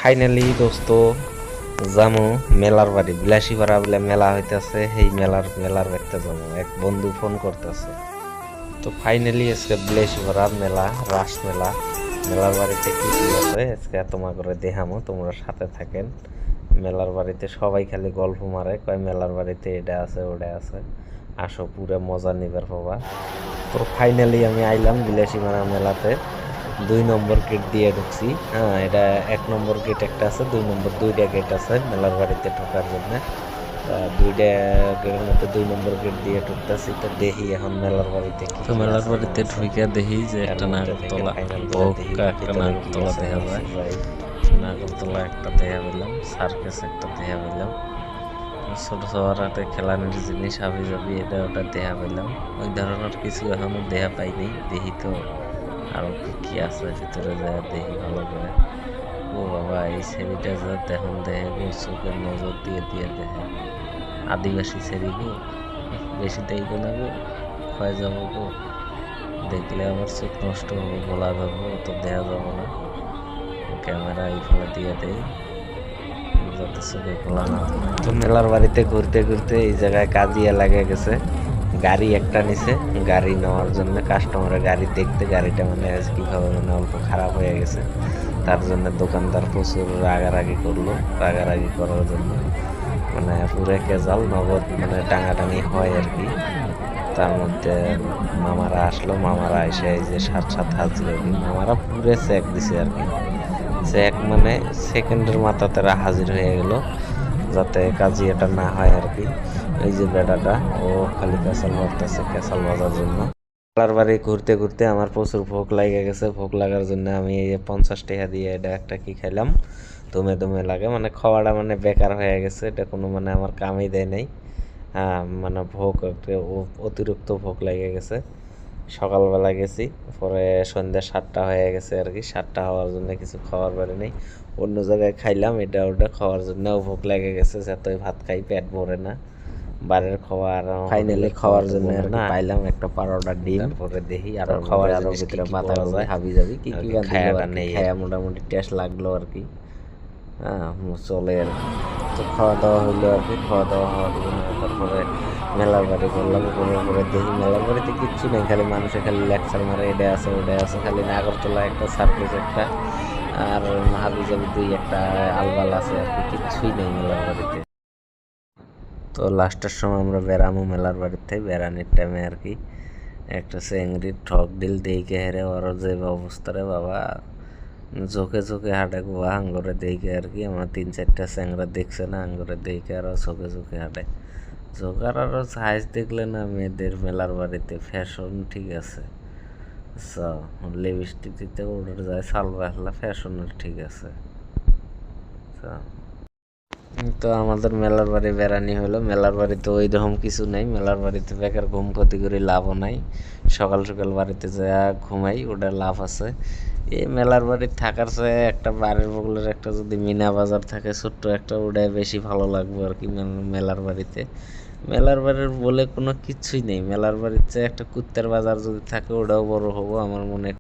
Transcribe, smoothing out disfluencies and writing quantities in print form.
Finally দোস্ত যামু মেলার বাড়ি বিলাসীপাড়া বলে মেলা হইতেছে। সেই মেলার দেখতে যাবো। এক বন্ধু ফোন করতেছে। তো ফাইনালি আজকে বিলাসীপাড়া মেলা, রাস মেলা, মেলার বাড়িতে কি কি আছে আজকে তোমার করে দেখামো, তোমরা সাথে থাকেন। মেলার বাড়িতে সবাই খালি গল্প মারে, কয় মেলার বাড়িতে এটা আছে ওটা আছে, আসো পুরো মজা নিবার পাবা। তো ফাইনালি আমি আইলাম বিলাসীপাড়া মেলাতে। 2 নম্বর গেট দিয়ে ঢুকছি। হ্যাঁ, এটা 1 নম্বর গেট একটা আছে, 2 নম্বর 2টা গেট আছে মেলার বাড়িতে ঢোকার জন্য। 2টা গেটের মধ্যে 2 নম্বর গেট দিয়ে ঢুকতেছি। তো দেখি এখন মেলার বাড়িতে কি তো মেলার বাড়িতে ঢুকে দেখি যে একটা নাগরতলা, একটা নাগরতলা দেখা যায়। নাগরতলা একটা দেখা পেলাম, সার্কাস একটা দেখা পেলাম, ছোট ছোটরাতে খেলানোর জিনিস হাবি যাবি এটা ওটা দেখা পেলাম। ওই ধরনের কিছু এখনো দেখা পাইনি। দেখি তো আরো কি কি আছে ভিতরে যায় দেখি ভালো করে। ও বাবা, এই ছবিটা যা দেখুন দেখে চোখের নজর দিয়ে দিয়ে দেখে। আদিবাসী ছেড়ি গো, বেশি দেখবো না গো, ক্ষয় যাবো গো। দেখলে আমার চোখ নষ্ট হবো, বলা যাবো, অত দেখা যাবো না। ক্যামেরা এইখানে দিয়ে দেয় যাতে চোখে খোলা না হয়। তো মেলার বাড়িতে ঘুরতে ঘুরতে এই জায়গায় কাজিয়া লাগে গেছে। গাড়ি একটা নিছে, গাড়ি নেওয়ার জন্য কাস্টমারের গাড়ি দেখতে, গাড়িটা মানে কিভাবে মানে অল্প খারাপ হয়ে গেছে। তার জন্য দোকানদার প্রচুর রাগারাগি করলো। রাগারাগি করার জন্য মানে পুরো কেজাল নগদ মানে টাঙাটাঙি হয় আর কি। তার মধ্যে মামারা আসলো, মামারা এসে এই যে 7-7 হাজির আর কি, মামারা পুরে চেক দিছে আর কি। চেক মানে সেকেন্ডের মাথা তারা হাজির হয়ে গেল, যাতে কাজী এটা না হয় আর কি। এই যে বেটাটা ও খালি ক্যাসাল মারতেছে ক্যাসাল বাজার জন্য। মেলার বাড়ি ঘুরতে ঘুরতে আমার প্রচুর ভোগ লাগে গেছে। ভোগ লাগার জন্য আমি এই 50 টাকা দিয়ে এটা একটা কি খাইলাম, দমে দমে লাগে, মানে খাওয়াটা মানে বেকার হয়ে গেছে। এটা কোনো মানে আমার কামই দেয় নাই। হ্যাঁ, মানে ভোগ একটা অতিরিক্ত ভোগ লেগে গেছে। সকালবেলা গেছি, পরে সন্ধ্যা 7টা হয়ে গেছে আর কি। 7টা হওয়ার জন্য কিছু খাওয়ার পারি নেই, অন্য জায়গায় খাইলাম। এটা ওটা খাওয়ার জন্য ভোগ লেগে গেছে, যতই ভাত খাই পেট ভরে না। বারের খাওয়ার ফাইনালি খাওয়ার জন্য আর কি পাইলাম একটা পারোটা ডিম। তারপরে দেখি আরো খাওয়ার আরো ভিতরে বাতা যায় হাবি যাবি কি কি খাওয়াটা নেই, খাওয়া মোটামুটি টেস্ট লাগলো আর কি। হ্যাঁ, চলে আর কি। তো খাওয়া দাওয়া হইলো আর কি। খাওয়া দাওয়া হওয়ার জন্য তারপরে মেলার বাড়ি করলাম। করার পরে দেখি মেলার বাড়িতে কিচ্ছু নেই, খালি মানুষে খালি লেকচার মারে, এটা আছে ওটা আছে, খালি নাগরতলা একটা, সার্কাস একটা, আর হাবি জাবি 2 একটা আলবাল আছে আর কি। কিচ্ছুই নেই মেলার বাড়িতে। তো লাস্টের সময় আমরা বেরামো মেলার বাড়িতে, বেড়ানির টাইমে আর কি। একটা চেংড়ির ঠক ডিল দেখে হেরে ওর যে অবস্থা রে বাবা, চোখে চোখে হাঁটে গো আঙ্গরে দেখে আর কি। আমার 3-4টা চ্যাংরা দেখছে না, আঙ্গরে দেখে আরো চোখে চোখে হাঁটে। চোখার আরো সাইজ দেখলে না মেয়েদের মেলার বাড়িতে ফ্যাশন ঠিক আছে। লিপস্টিক দিতে উড়ে যায়, সালবাহলা ফ্যাশনের ঠিক আছে। তো আমাদের মেলার বাড়ি বেড়ানি হলো। মেলার বাড়িতে ওই রকম কিছু নাই। মেলার বাড়িতে বেকার ঘুম ক্ষতি করে লাভও নাই। সকাল সকাল বাড়িতে যা ঘুমাই ওটা লাভ আছে। এই মেলার বাড়ি থাকার চেয়ে একটা বাড়ির বগলের একটা যদি মিনা বাজার থাকে ছোট্ট একটা, ওটাই বেশি ভালো লাগবে আর কি। মেলার বাড়িতে মেলার বাড়ির বলে কোনো কিছুই নেই। মেলার বাড়িতে একটা কুত্তার বাজার যদি থাকে ওটাও বড় হবো আমার মনে